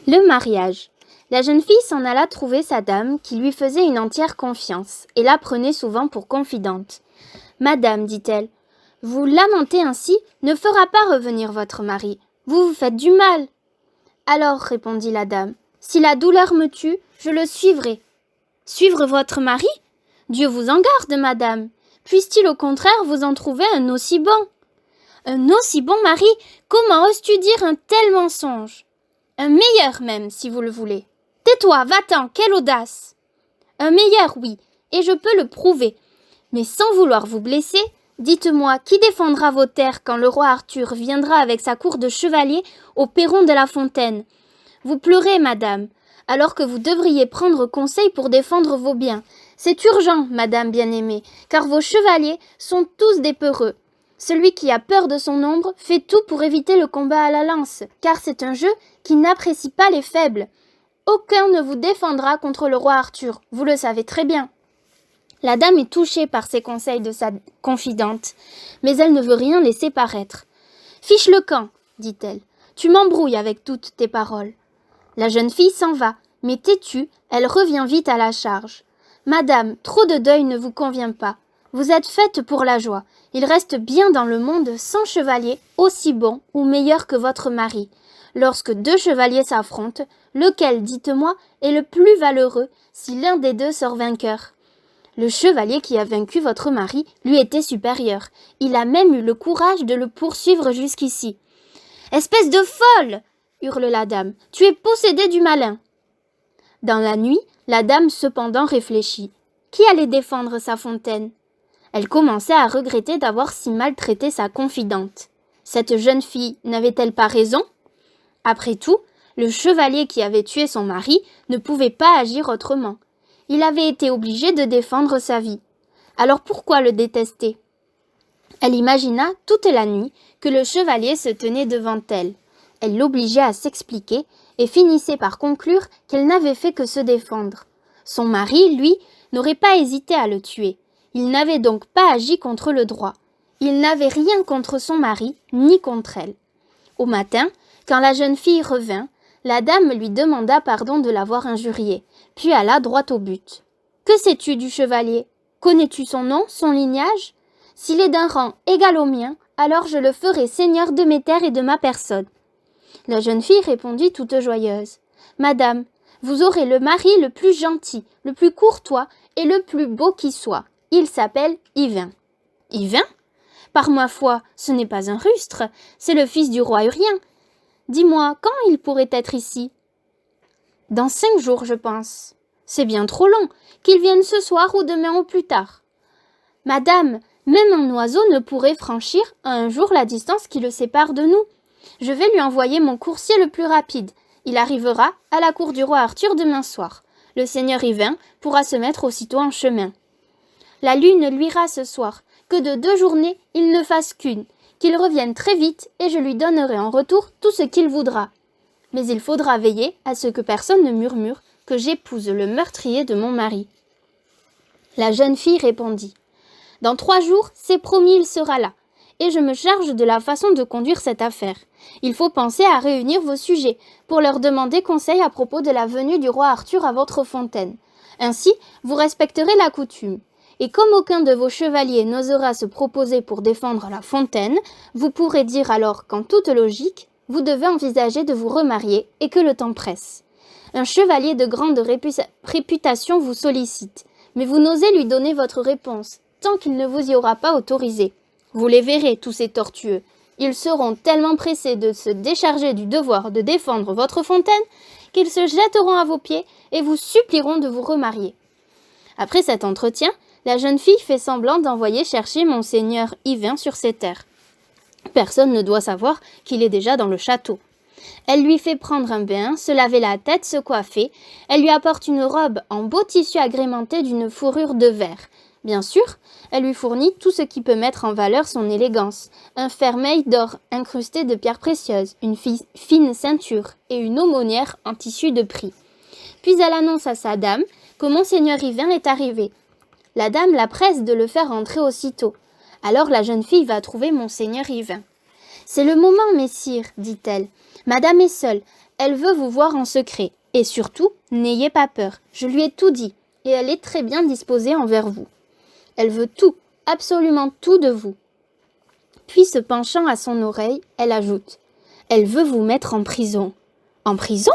Le mariage. La jeune fille s'en alla trouver sa dame qui lui faisait une entière confiance et la prenait souvent pour confidente. « Madame, dit-elle, vous lamenter ainsi ne fera pas revenir votre mari. Vous vous faites du mal. »« Alors, répondit la dame, si la douleur me tue, je le suivrai. »« Suivre votre mari ? Dieu vous en garde, madame. Puisse-t-il au contraire vous en trouver un aussi bon ? » ?»« Un aussi bon mari ? Comment oses-tu dire un tel mensonge ? Un meilleur même, si vous le voulez. Tais-toi, va-t'en, quelle audace ! Un meilleur, oui, et je peux le prouver. Mais sans vouloir vous blesser, dites-moi, qui défendra vos terres quand le roi Arthur viendra avec sa cour de chevaliers au perron de la fontaine ? Vous pleurez, madame, alors que vous devriez prendre conseil pour défendre vos biens. C'est urgent, madame bien-aimée, car vos chevaliers sont tous des peureux. Celui qui a peur de son ombre fait tout pour éviter le combat à la lance, car c'est un jeu qui n'apprécie pas les faibles. Aucun ne vous défendra contre le roi Arthur, vous le savez très bien. La dame est touchée par ces conseils de sa confidente, mais elle ne veut rien laisser paraître. « Fiche le camp, dit-elle, tu m'embrouilles avec toutes tes paroles. » La jeune fille s'en va, mais têtue, elle revient vite à la charge. « Madame, trop de deuil ne vous convient pas. Vous êtes faite pour la joie. Il reste bien dans le monde 100 chevaliers aussi bons ou meilleurs que votre mari. Lorsque 2 chevaliers s'affrontent, lequel, dites-moi, est le plus valeureux si l'un des 2 sort vainqueur ? Le chevalier qui a vaincu votre mari lui était supérieur. Il a même eu le courage de le poursuivre jusqu'ici. »« Espèce de folle !» hurle la dame. « Tu es possédée du malin !» Dans la nuit, la dame cependant réfléchit. Qui allait défendre sa fontaine ? Elle commençait à regretter d'avoir si mal traité sa confidente. Cette jeune fille n'avait-elle pas raison ? Après tout, le chevalier qui avait tué son mari ne pouvait pas agir autrement. Il avait été obligé de défendre sa vie. Alors pourquoi le détester ? Elle imagina toute la nuit que le chevalier se tenait devant elle. Elle l'obligeait à s'expliquer et finissait par conclure qu'elle n'avait fait que se défendre. Son mari, lui, n'aurait pas hésité à le tuer. Il n'avait donc pas agi contre le droit. Il n'avait rien contre son mari, ni contre elle. Au matin, quand la jeune fille revint, la dame lui demanda pardon de l'avoir injuriée, puis alla droit au but. « Que sais-tu du chevalier ? Connais-tu son nom, son lignage ? S'il est d'un rang égal au mien, alors je le ferai seigneur de mes terres et de ma personne. » La jeune fille répondit toute joyeuse. « Madame, vous aurez le mari le plus gentil, le plus courtois et le plus beau qui soit. Il s'appelle Yvain. »« Yvain ? Par ma foi, ce n'est pas un rustre, c'est le fils du roi Urien. Dis-moi, quand il pourrait être ici ? » ?»« Dans 5 jours, je pense. »« C'est bien trop long, qu'il vienne ce soir ou demain au plus tard. »« Madame, même un oiseau ne pourrait franchir un jour la distance qui le sépare de nous. Je vais lui envoyer mon coursier le plus rapide. Il arrivera à la cour du roi Arthur demain soir. Le seigneur Yvain pourra se mettre aussitôt en chemin. La lune luira ce soir, que de 2 journées il ne fasse qu'une, qu'il revienne très vite et je lui donnerai en retour tout ce qu'il voudra. Mais il faudra veiller à ce que personne ne murmure que j'épouse le meurtrier de mon mari. » La jeune fille répondit. « Dans 3 jours, c'est promis, il sera là. Et je me charge de la façon de conduire cette affaire. Il faut penser à réunir vos sujets pour leur demander conseil à propos de la venue du roi Arthur à votre fontaine. Ainsi, vous respecterez la coutume. Et comme aucun de vos chevaliers n'osera se proposer pour défendre la fontaine, vous pourrez dire alors qu'en toute logique, vous devez envisager de vous remarier et que le temps presse. Un chevalier de grande réputation vous sollicite, mais vous n'osez lui donner votre réponse, tant qu'il ne vous y aura pas autorisé. Vous les verrez, tous ces tortueux. Ils seront tellement pressés de se décharger du devoir de défendre votre fontaine qu'ils se jetteront à vos pieds et vous supplieront de vous remarier. » Après cet entretien, la jeune fille fait semblant d'envoyer chercher monseigneur Yvain sur ses terres. Personne ne doit savoir qu'il est déjà dans le château. Elle lui fait prendre un bain, se laver la tête, se coiffer. Elle lui apporte une robe en beau tissu agrémentée d'une fourrure de verre. Bien sûr, elle lui fournit tout ce qui peut mettre en valeur son élégance. Un fermeil d'or incrusté de pierres précieuses, une fine ceinture et une aumônière en tissu de prix. Puis elle annonce à sa dame que monseigneur Yvain est arrivé. La dame la presse de le faire entrer aussitôt. Alors la jeune fille va trouver monseigneur Yvain. « C'est le moment, messire, dit-elle. Madame est seule. Elle veut vous voir en secret. Et surtout, n'ayez pas peur. Je lui ai tout dit, et elle est très bien disposée envers vous. Elle veut tout, absolument tout de vous. » Puis se penchant à son oreille, elle ajoute « Elle veut vous mettre en prison. » « En prison ? » ?»«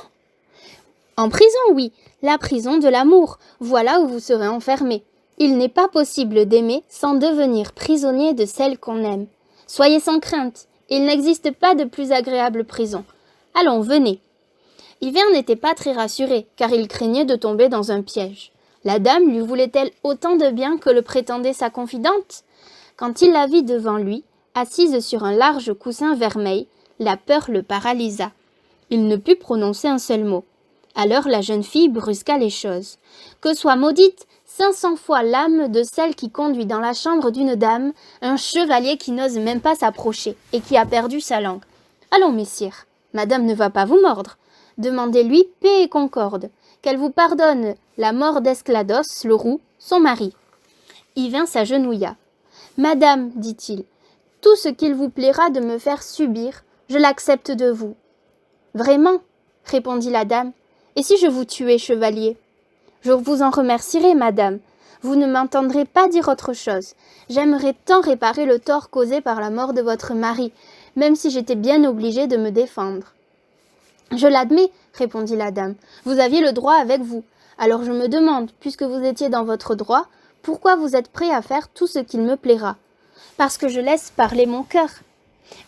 En prison, oui, la prison de l'amour. Voilà où vous serez enfermé. Il n'est pas possible d'aimer sans devenir prisonnier de celle qu'on aime. Soyez sans crainte, il n'existe pas de plus agréable prison. Allons, venez. » Yvain n'était pas très rassuré, car il craignait de tomber dans un piège. La dame lui voulait-elle autant de bien que le prétendait sa confidente ? Quand il la vit devant lui, assise sur un large coussin vermeil, la peur le paralysa. Il ne put prononcer un seul mot. Alors la jeune fille brusqua les choses. « Que soit maudite 500 fois l'âme de celle qui conduit dans la chambre d'une dame un chevalier qui n'ose même pas s'approcher et qui a perdu sa langue. Allons, messire, madame ne va pas vous mordre. Demandez-lui paix et concorde, qu'elle vous pardonne la mort d'Esclados, le roux, son mari. » Yvain s'agenouilla. « Madame, dit-il, tout ce qu'il vous plaira de me faire subir, je l'accepte de vous. »« Vraiment, répondit la dame, et si je vous tuais, chevalier ? » ?»« Je vous en remercierai, madame. Vous ne m'entendrez pas dire autre chose. J'aimerais tant réparer le tort causé par la mort de votre mari, même si j'étais bien obligée de me défendre. »« Je l'admets, répondit la dame. Vous aviez le droit avec vous. Alors je me demande, puisque vous étiez dans votre droit, pourquoi vous êtes prêt à faire tout ce qu'il me plaira ? Parce que je laisse parler mon cœur.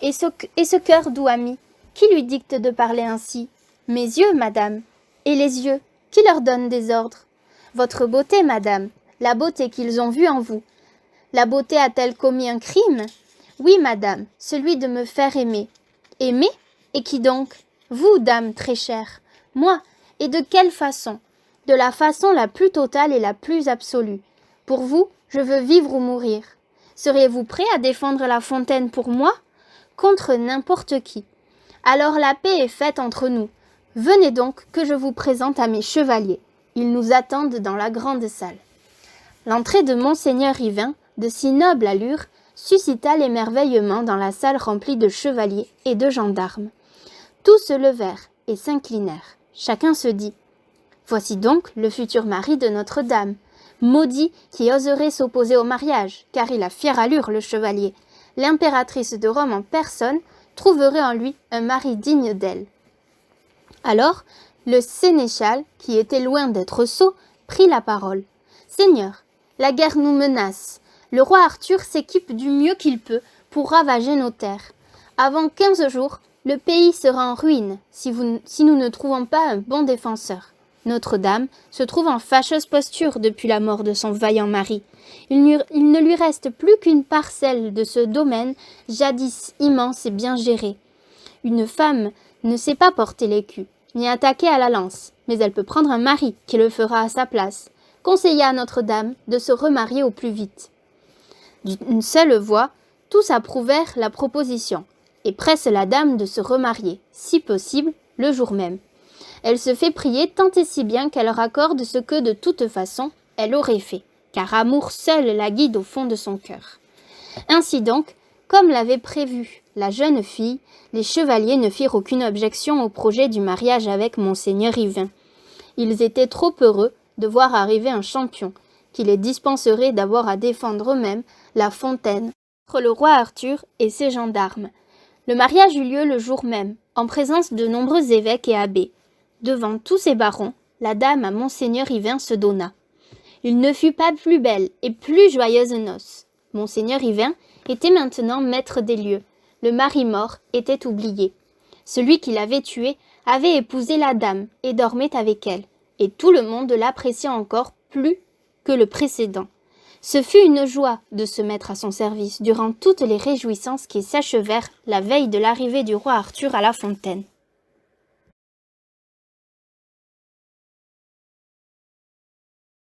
Et ce cœur doux ami, qui lui dicte de parler ainsi ? Mes yeux, madame. Et les yeux, qui leur donnent des ordres ? Votre beauté, madame, la beauté qu'ils ont vue en vous. La beauté a-t-elle commis un crime ? Oui, madame, celui de me faire aimer. Aimer ? Et qui donc ? Vous, dame très chère. Moi. Et de quelle façon ? De la façon la plus totale et la plus absolue. Pour vous, je veux vivre ou mourir. Seriez-vous prêt à défendre la fontaine pour moi ? Contre n'importe qui. Alors la paix est faite entre nous. Venez donc que je vous présente à mes chevaliers. Ils nous attendent dans la grande salle. » L'entrée de monseigneur Yvain, de si noble allure, suscita l'émerveillement dans la salle remplie de chevaliers et de gendarmes. Tous se levèrent et s'inclinèrent. Chacun se dit « Voici donc le futur mari de Notre-Dame. Maudit qui oserait s'opposer au mariage, car il a fière allure, le chevalier. L'impératrice de Rome en personne trouverait en lui un mari digne d'elle. » Alors, le sénéchal, qui était loin d'être sot, prit la parole. « Seigneur, la guerre nous menace. Le roi Arthur s'équipe du mieux qu'il peut pour ravager nos terres. Avant 15 jours, le pays sera en ruine si nous ne trouvons pas un bon défenseur. Notre-Dame se trouve en fâcheuse posture depuis la mort de son vaillant mari. Il ne lui reste plus qu'une parcelle de ce domaine jadis immense et bien géré. Une femme ne sait pas porter l'écu, ni attaquer à la lance, mais elle peut prendre un mari qui le fera à sa place. Conseillez à Notre-Dame de se remarier au plus vite. » D'une seule voix, tous approuvèrent la proposition et pressent la dame de se remarier, si possible, le jour même. Elle se fait prier tant et si bien qu'elle leur accorde ce que, de toute façon, elle aurait fait, car amour seul la guide au fond de son cœur. Ainsi donc, comme l'avait prévu la jeune fille, les chevaliers ne firent aucune objection au projet du mariage avec monseigneur Yvain. Ils étaient trop heureux de voir arriver un champion, qui les dispenserait d'avoir à défendre eux-mêmes la fontaine entre le roi Arthur et ses gendarmes. Le mariage eut lieu le jour même, en présence de nombreux évêques et abbés. Devant tous ces barons, la dame à monseigneur Yvain se donna. Il ne fut pas plus belle et plus joyeuse noce. Monseigneur Yvain était maintenant maître des lieux. Le mari mort était oublié. Celui qui l'avait tué avait épousé la dame et dormait avec elle, et tout le monde l'appréciait encore plus que le précédent. Ce fut une joie de se mettre à son service durant toutes les réjouissances qui s'achevèrent la veille de l'arrivée du roi Arthur à la fontaine.